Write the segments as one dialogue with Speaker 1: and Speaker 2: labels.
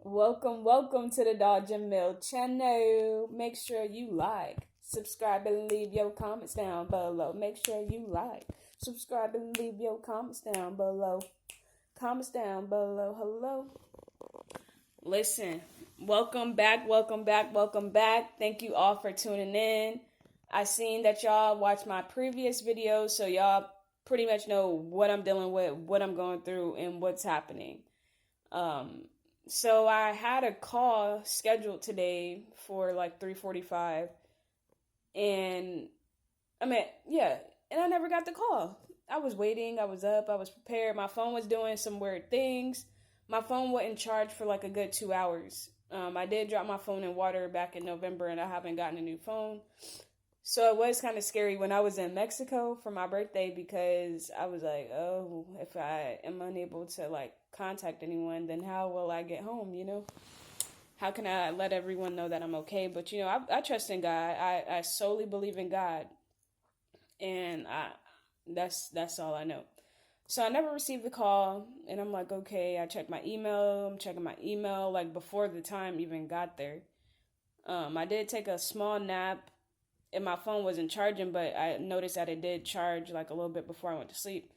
Speaker 1: Welcome to the Daw'jamil channel. Make sure you like, subscribe, and leave your comments down below. Make sure you like, subscribe, and leave your comments down below. Comments down below. Hello. Listen, welcome back. Thank you all for tuning in. I seen that y'all watched my previous videos, so y'all pretty much know what I'm dealing with, what I'm going through, and what's happening. So I had a call scheduled today for like 3:45, and and I never got the call. I was waiting, I was up, I was prepared. My phone was doing some weird things. My phone wouldn't charge for like a good 2 hours. I did drop my phone in water back in November, and I haven't gotten a new phone. So it was kind of scary when I was in Mexico for my birthday, because I was like, oh, if I am unable to like contact anyone, then how will I get home, How can I let everyone know that I'm okay? But, I trust in God. I solely believe in God. And that's all I know. So I never received the call, and I'm like, okay, I checked my email. I'm checking my email like before the time even got there. I did take a small nap, and my phone wasn't charging, but I noticed that it did charge like a little bit before I went to sleep.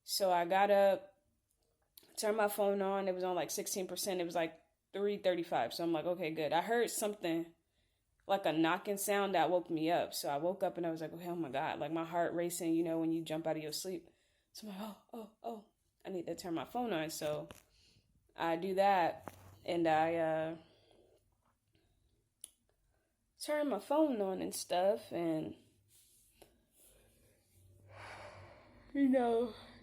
Speaker 1: So I got up, turned my phone on. It was on like 16%. It was like 3:35. So I'm like, okay, good. I heard something like a knocking sound that woke me up. So I woke up and I was like, oh my God, like my heart racing, when you jump out of your sleep. So I'm like, oh, I need to turn my phone on. So I do that, and I turn my phone on and stuff, and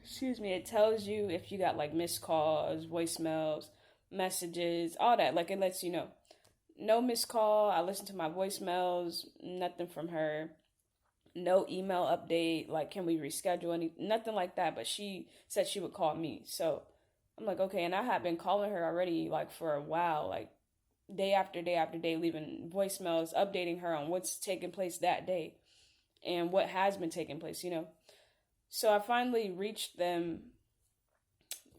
Speaker 1: excuse me, it tells you if you got like missed calls, voicemails, messages, all that. Like it lets you know. No missed call. I listened to my voicemails, nothing from her. No email update, like can we reschedule nothing like that. But she said she would call me. So I'm like, okay, and I had been calling her already like for a while, like day after day after day, leaving voicemails, updating her on what's taking place that day and what has been taking place, So I finally reached them,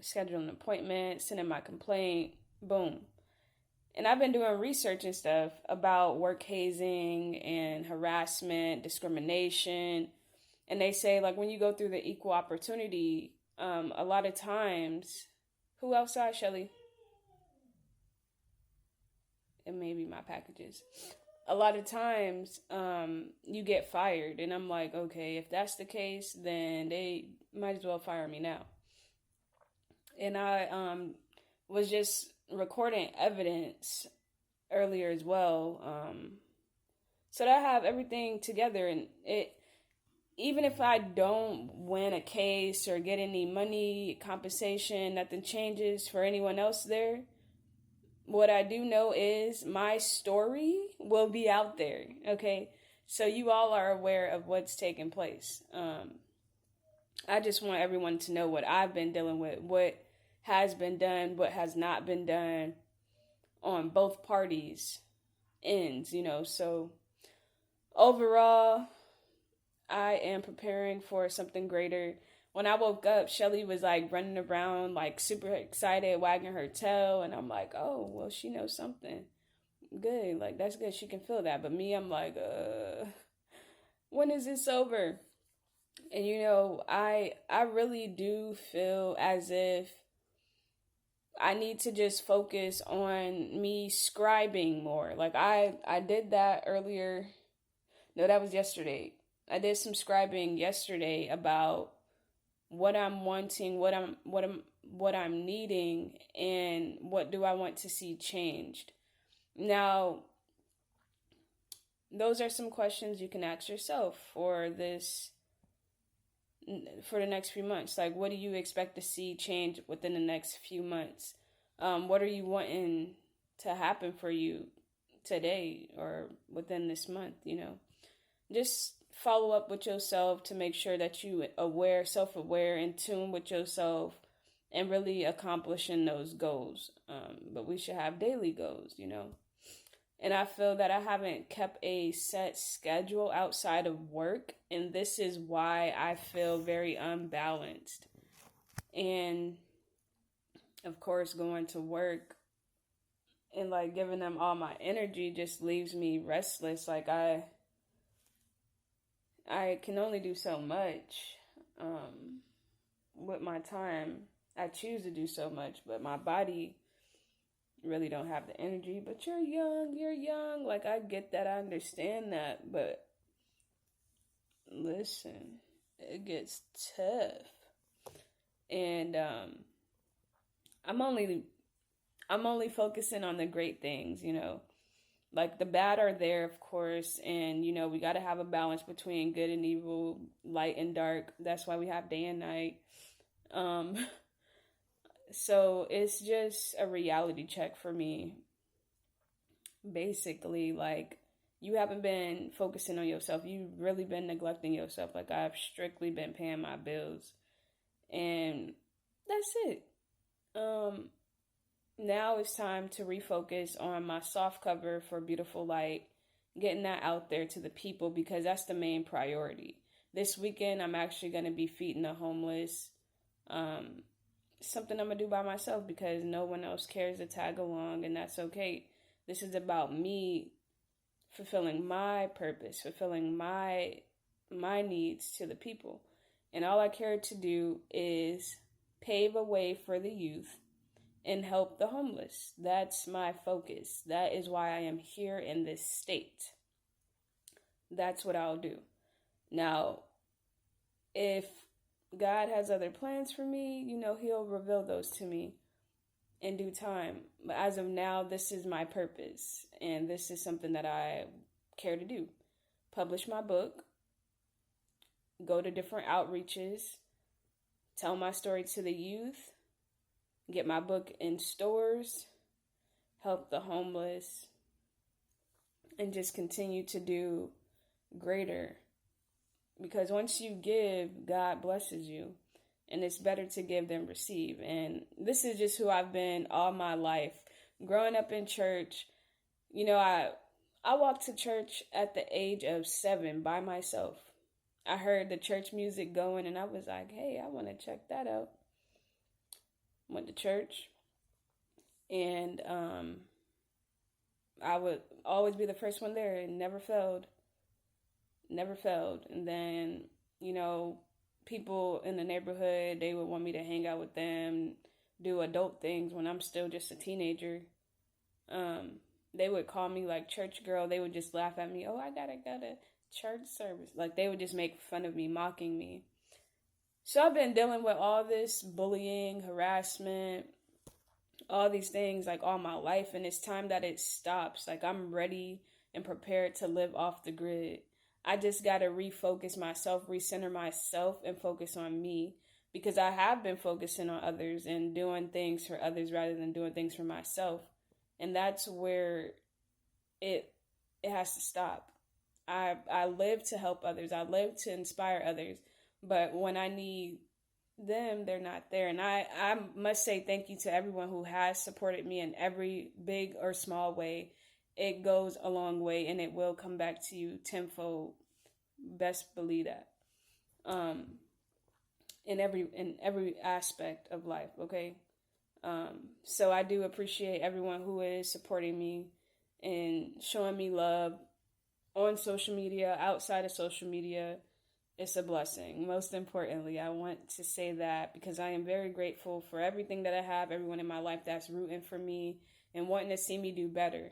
Speaker 1: scheduled an appointment, sent in my complaint, boom. And I've been doing research and stuff about work hazing and harassment, discrimination. And they say, like, when you go through the equal opportunity, a lot of times, who outside, Shelly? It may be my packages. A lot of times, you get fired. And I'm like, okay, if that's the case, then they might as well fire me now. And I was just recording evidence earlier as well, so that I have everything together. And it, even if I don't win a case or get any money compensation, nothing changes for anyone else there. What I do know is my story will be out there, okay? So you all are aware of what's taking place. I just want everyone to know what I've been dealing with, what has been done, what has not been done on both parties' ends, So overall, I am preparing for something greater. When I woke up, Shelly was like running around, like super excited, wagging her tail. And I'm like, oh, well, she knows something. Good. Like, that's good. She can feel that. But me, I'm like, when is this over? And, I really do feel as if I need to just focus on me scribing more. Like I did that earlier. No, that was yesterday. I did some scribing yesterday about what I'm wanting, what I'm needing, and what do I want to see changed. Now, those are some questions you can ask yourself for the next few months. Like, what do you expect to see change within the next few months? What are you wanting to happen for you today or within this month? Just follow up with yourself to make sure that you self-aware, in tune with yourself, and really accomplishing those goals. But we should have daily goals, And I feel that I haven't kept a set schedule outside of work, and this is why I feel very unbalanced. And of course, going to work and like giving them all my energy just leaves me restless. Like I can only do so much with my time. I choose to do so much, but my body really don't have the energy. But you're young. Like, I get that, I understand that, but listen, it gets tough. And I'm only focusing on the great things, you know. Like, the bad are there, of course, and, you know, we got to have a balance between good and evil, light and dark. That's why we have day and night. So it's just a reality check for me. Basically, like, you haven't been focusing on yourself. You've really been neglecting yourself. Like, I've strictly been paying my bills. And that's it. Now it's time to refocus on my soft cover for Beautiful Light, getting that out there to the people because that's the main priority. This weekend, I'm actually going to be feeding the homeless. Something I'm going to do by myself because no one else cares to tag along, and that's okay. This is about me fulfilling my purpose, fulfilling my needs to the people. And all I care to do is pave a way for the youth and help the homeless. That's my focus. That is why I am here in this state. That's what I'll do. Now, if God has other plans for me, you know, he'll reveal those to me in due time. But as of now, this is my purpose. And this is something that I care to do. Publish my book. Go to different outreaches. Tell my story to the youth. Get my book in stores. Help the homeless. And just continue to do greater. Because once you give, God blesses you. And it's better to give than receive. And this is just who I've been all my life. Growing up in church, you know, I walked to church at the age of 7 by myself. I heard the church music going and I was like, hey, I want to check that out. Went to church. And I would always be the first one there and never failed. Never failed. And then, you know, people in the neighborhood, they would want me to hang out with them, do adult things when I'm still just a teenager. They would call me like church girl. They would just laugh at me. Oh, I gotta go to church service. Like, they would just make fun of me, mocking me. So I've been dealing with all this bullying, harassment, all these things like all my life. And it's time that it stops. Like, I'm ready and prepared to live off the grid. I just got to refocus myself, recenter myself, and focus on me. Because I have been focusing on others and doing things for others rather than doing things for myself. And that's where it has to stop. I live to help others. I live to inspire others. But when I need them, they're not there. And I must say thank you to everyone who has supported me in every big or small way. It goes a long way and it will come back to you tenfold. Best believe that. In every aspect of life, okay? So I do appreciate everyone who is supporting me and showing me love on social media, outside of social media. It's a blessing. Most importantly, I want to say that because I am very grateful for everything that I have, everyone in my life that's rooting for me and wanting to see me do better.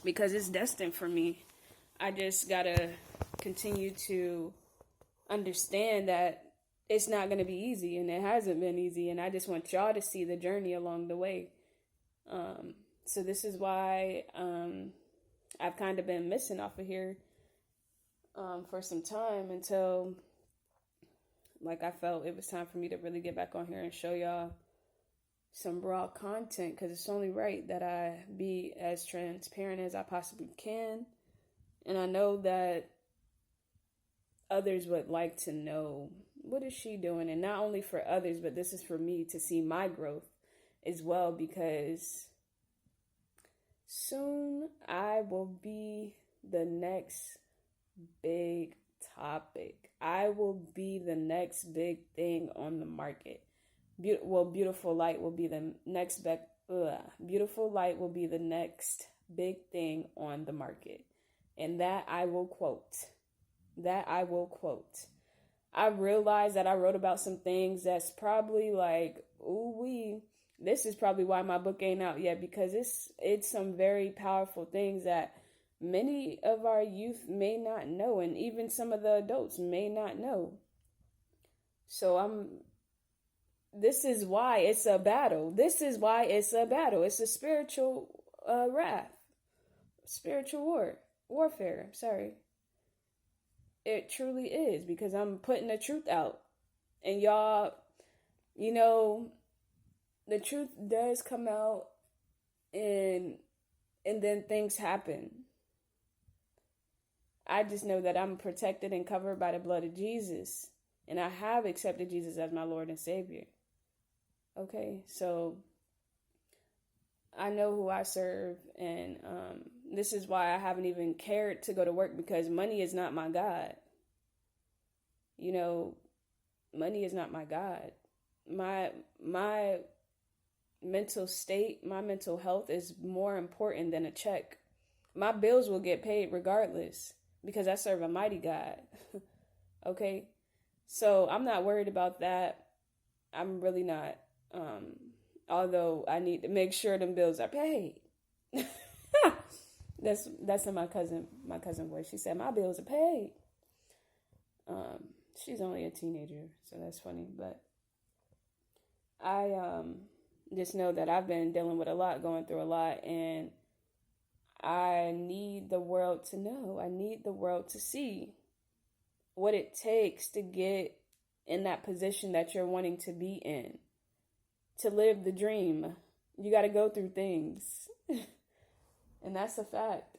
Speaker 1: Because it's destined for me. I just gotta continue to understand that it's not going to be easy, and it hasn't been easy, and I just want y'all to see the journey along the way. So this is why I've kind of been missing off of here for some time until, like, I felt it was time for me to really get back on here and show y'all some raw content, because it's only right that I be as transparent as I possibly can. And I know that others would like to know, what is she doing? And not only for others, but this is for me to see my growth as well, because soon I will be the next big topic. I will be the next big thing on the market. Beautiful Light will be the next Beautiful light will be the next big thing on the market. And that I will quote. That I will quote. I realized that I wrote about some things that's probably like, ooh wee. This is probably why my book ain't out yet, because it's some very powerful things that many of our youth may not know, and even some of the adults may not know. So this is why it's a battle. This is why it's a battle. It's a spiritual wrath, spiritual warfare. Sorry. It truly is, because I'm putting the truth out. And y'all, the truth does come out, and then things happen. I just know that I'm protected and covered by the blood of Jesus. And I have accepted Jesus as my Lord and Savior. Okay, so I know who I serve, and this is why I haven't even cared to go to work, because money is not my God. Money is not my God. My mental state, my mental health is more important than a check. My bills will get paid regardless, because I serve a mighty God. Okay, so I'm not worried about that. I'm really not. Although I need to make sure them bills are paid. That's in my cousin voice. She said my bills are paid. She's only a teenager, so that's funny. But I just know that I've been dealing with a lot, going through a lot, and I need the world to know. I need the world to see what it takes to get in that position that you're wanting to be in. To live the dream, you got to go through things. And that's a fact.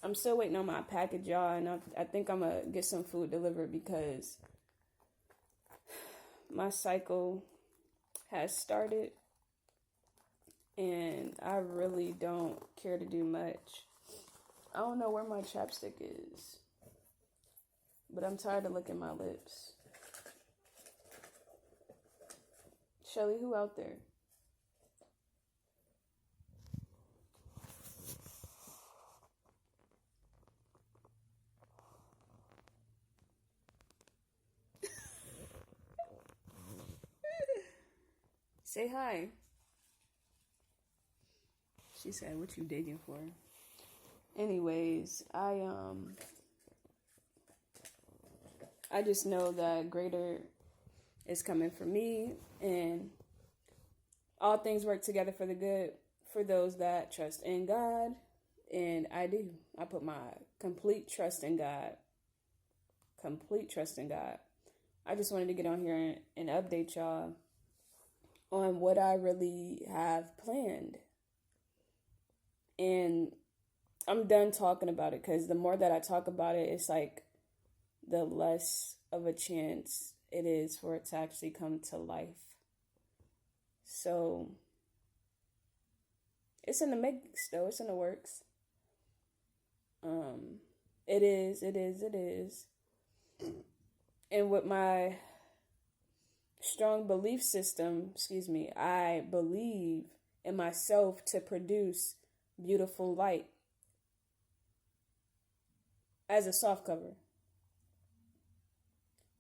Speaker 1: I'm still waiting on my package, y'all, and I think I'm going to get some food delivered, because my cycle has started, and I really don't care to do much. I don't know where my chapstick is, but I'm tired of licking my lips. Shelly, who out there? Say hi. She said, "What you digging for?" Anyways, I just know that greater is coming for me, and all things work together for the good for those that trust in God, and I do. I put my complete trust in God. Complete trust in God. I just wanted to get on here and update y'all on what I really have planned. And I'm done talking about it, because the more that I talk about it, it's like the less of a chance it is for it to actually come to life. So it's in the mix, though. It's in the works. It is. And with my strong belief system, I believe in myself to produce beautiful light as a softcover.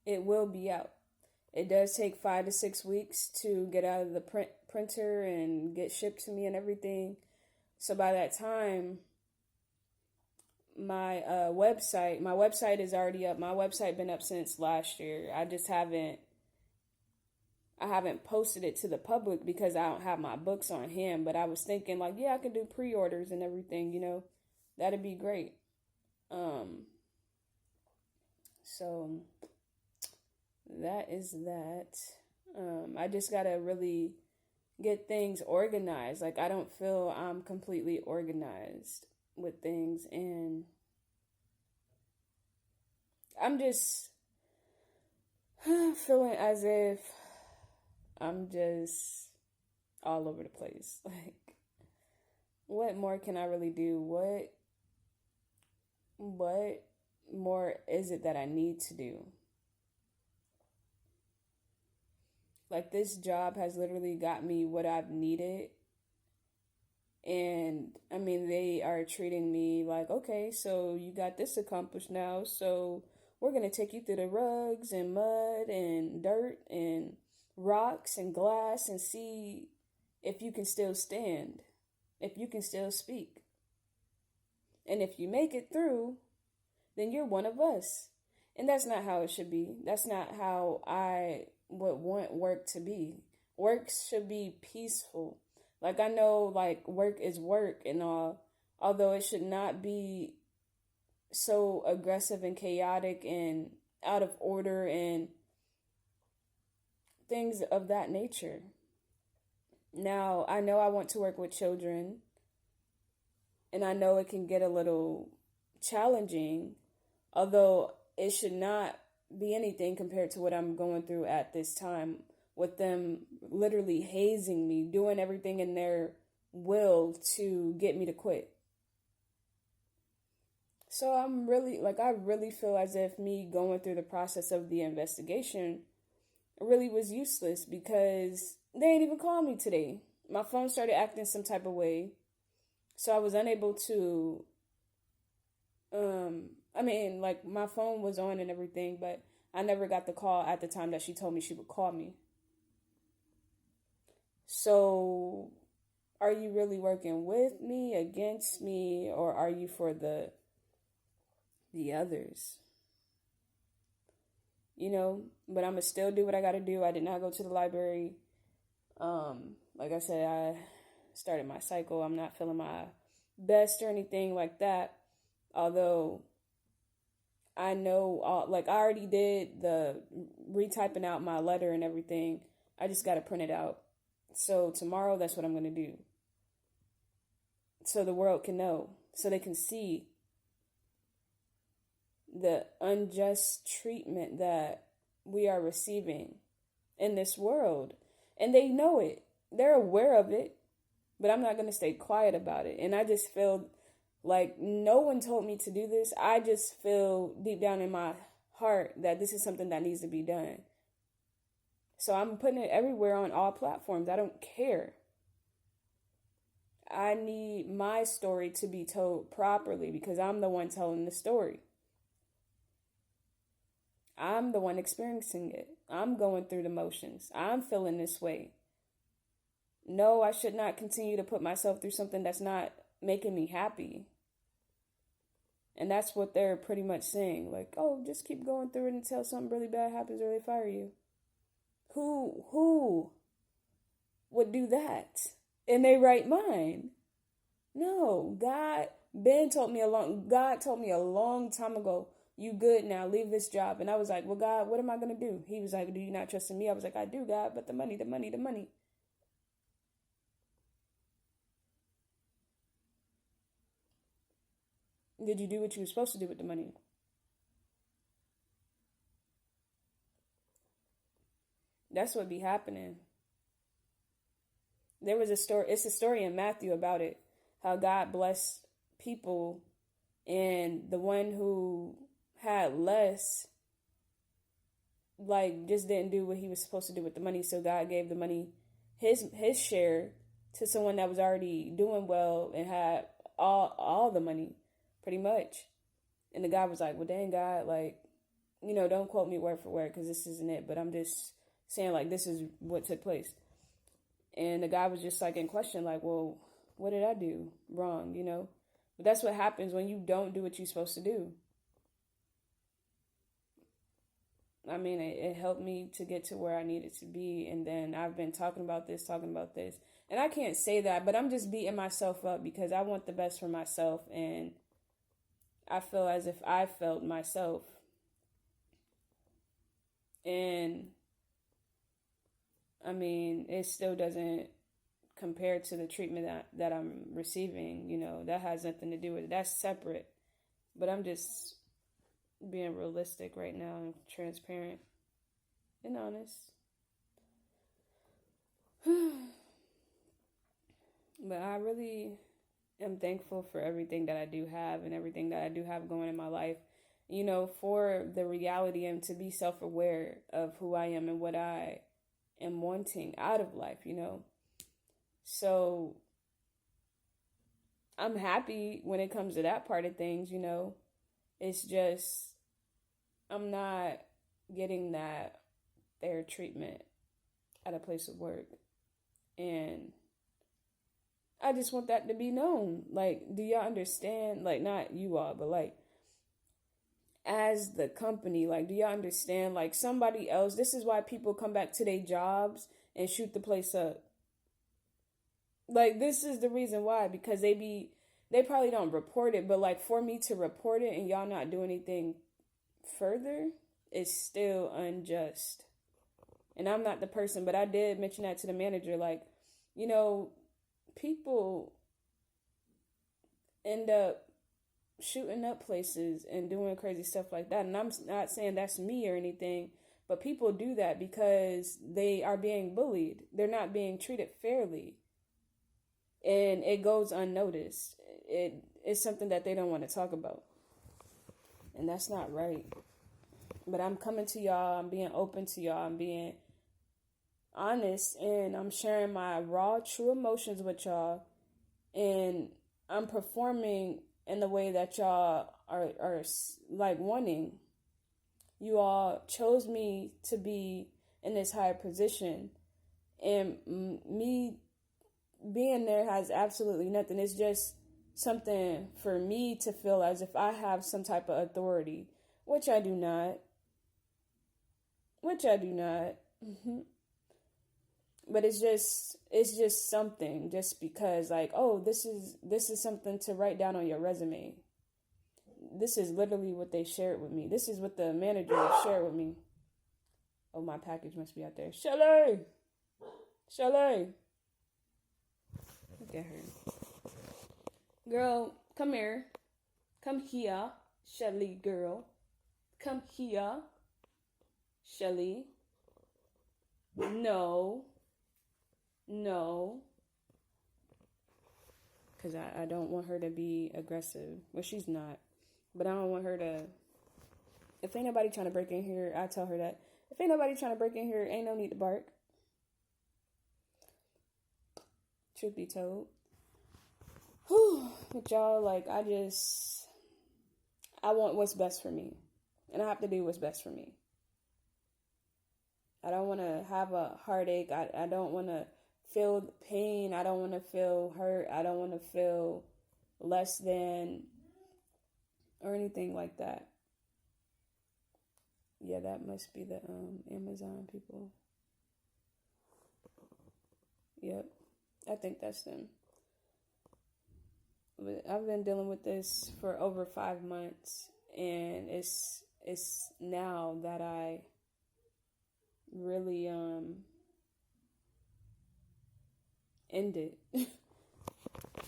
Speaker 1: It will be out. It does take 5 to 6 weeks to get out of the printer and get shipped to me and everything. So by that time, my website is already up. My website been up since last year. I haven't posted it to the public because I don't have my books on hand, but I was thinking like, yeah, I could do pre-orders and everything, that'd be great. So that is that. I just gotta really get things organized. Like, I don't feel I'm completely organized with things, and I'm just feeling as if I'm just all over the place. Like, what more can I really do? What more is it that I need to do? Like, this job has literally got me what I've needed. And I mean, they are treating me like, okay, so you got this accomplished now. So we're going to take you through the rugs and mud and dirt and rocks and glass and see if you can still stand, if you can still speak. And if you make it through, then you're one of us. And that's not how it should be. That's not how I would want work to be. Work should be peaceful. Like, I know, like, work is work and all, although it should not be so aggressive and chaotic and out of order and things of that nature. Now, I know I want to work with children, and I know it can get a little challenging, although it should not be anything compared to what I'm going through at this time, with them literally hazing me, doing everything in their will to get me to quit. So I'm really, like, I really feel as if me going through the process of the investigation really was useless, because they ain't even called me today. My phone started acting some type of way, so I was unable to, like, my phone was on and everything, but I never got the call at the time that she told me she would call me. So, are you really working with me, against me, or are you for the others? You know, but I'm going to still do what I got to do. I did not go to the library. Like I said, I started my cycle. I'm not feeling my best or anything like that. Although I know, like, I already did the retyping out my letter and everything. I just got to print it out. So tomorrow, that's what I'm going to do. So the world can know, so they can see the unjust treatment that we are receiving in this world. And they know it. They're aware of it. But I'm not going to stay quiet about it. And I just feel like no one told me to do this. I just feel deep down in my heart that this is something that needs to be done. So I'm putting it everywhere on all platforms. I don't care. I need my story to be told properly, because I'm the one telling the story. I'm the one experiencing it. I'm going through the motions. I'm feeling this way. No, I should not continue to put myself through something that's not making me happy. And that's what they're pretty much saying. Like, oh, just keep going through it until something really bad happens or they fire you. Who would do that in their right mind? No, God told me a long time ago, you good now, leave this job. And I was like, well, God, what am I going to do? He was like, do you not trust in me? I was like, I do, God, but the money. Did you do what you were supposed to do with the money? That's what be happening. There was a story, it's a story in Matthew about it, how God blessed people, and the one who had less, like, just didn't do what he was supposed to do with the money. So God gave the money, his share, to someone that was already doing well and had all the money, pretty much. And the guy was like, well, dang, God, like, you know, don't quote me word for word, because this isn't it, but I'm just saying, like, this is what took place. And the guy was just, like, in question, like, well, what did I do wrong, you know? But that's what happens when you don't do what you're supposed to do. I mean, it helped me to get to where I needed to be. And then I've been talking about this. And I can't say that, but I'm just beating myself up because I want the best for myself. And I feel as if I felt myself. And I mean, it still doesn't compare to the treatment that I'm receiving. You know, that has nothing to do with it. That's separate. But I'm just being realistic right now and transparent and honest. But I really am thankful for everything that I do have and everything that I do have going in my life, you know, for the reality and to be self-aware of who I am and what I am wanting out of life, you know? So I'm happy when it comes to that part of things, you know? It's just, I'm not getting that fair treatment at a place of work. And I just want that to be known. Like, do y'all understand? Like, not you all, but like, as the company, like, do y'all understand? Like, somebody else, this is why people come back to their jobs and shoot the place up. Like, this is the reason why, because they probably don't report it, but like, for me to report it and y'all not do anything further, is still unjust. And I'm not the person, but I did mention that to the manager, like, you know, people end up shooting up places and doing crazy stuff like that. And I'm not saying that's me or anything, but people do that because they are being bullied. They're not being treated fairly. And it goes unnoticed. It's something that they don't want to talk about. And that's not right. But I'm coming to y'all. I'm being open to y'all. I'm being honest, and I'm sharing my raw, true emotions with y'all, and I'm performing in the way that y'all are like wanting. You all chose me to be in this higher position, and me being there has absolutely nothing. It's just something for me to feel as if I have some type of authority, which I do not. Mm-hmm. But it's just something, just because, like, oh, this is something to write down on your resume. This is literally what they shared with me. This is what the manager shared with me. Oh, my package must be out there. Shelly! Look at her. Girl, come here. Come here, Shelly girl. Come here, Shelly. No. Because I don't want her to be aggressive. Well, she's not. But I don't want her to... If ain't nobody trying to break in here, I tell her that. If ain't nobody trying to break in here, ain't no need to bark. Truth be told. Whew. But y'all, like, I want what's best for me. And I have to do what's best for me. I don't want to have a heartache. I don't want to feel pain. I don't want to feel hurt. I don't want to feel less than or anything like that. Yeah, that must be the Amazon people. Yep, I think that's them. But I've been dealing with this for over 5 months, and it's now that I really end it.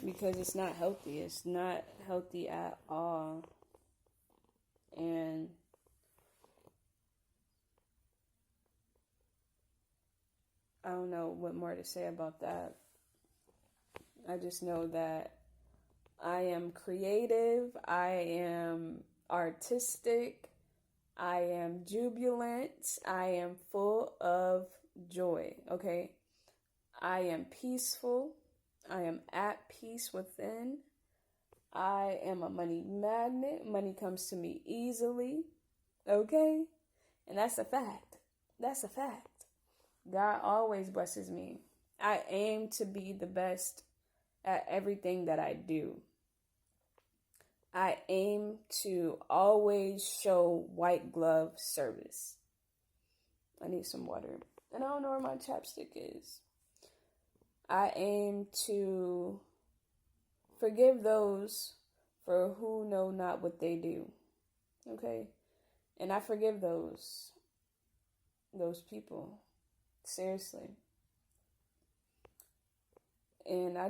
Speaker 1: Because it's not healthy. It's not healthy at all. And I don't know what more to say about that. I just know that I am creative, I am artistic, I am jubilant, I am full of joy, okay? I am peaceful, I am at peace within, I am a money magnet, money comes to me easily, okay? And that's a fact. God always blesses me. I aim to be the best at everything that I do. I aim to always show white glove service. I need some water. And I don't know where my chapstick is. I aim to forgive those for who know not what they do. Okay? And I forgive those people. Seriously. And I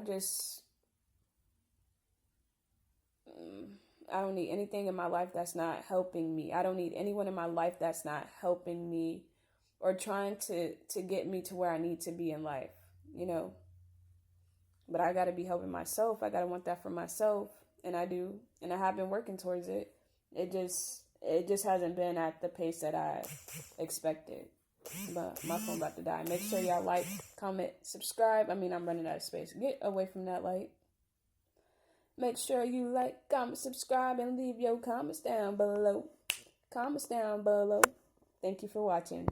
Speaker 1: don't need anything in my life that's not helping me. I don't need anyone in my life that's not helping me or trying to get me to where I need to be in life, you know. But I got to be helping myself. I got to want that for myself. And I do. And I have been working towards it. It just hasn't been at the pace that I expected. But my phone about to die. Make sure y'all like, comment, subscribe. I'm running out of space. Get away from that light. Make sure you like, comment, subscribe, and leave your comments down below. Comments down below. Thank you for watching.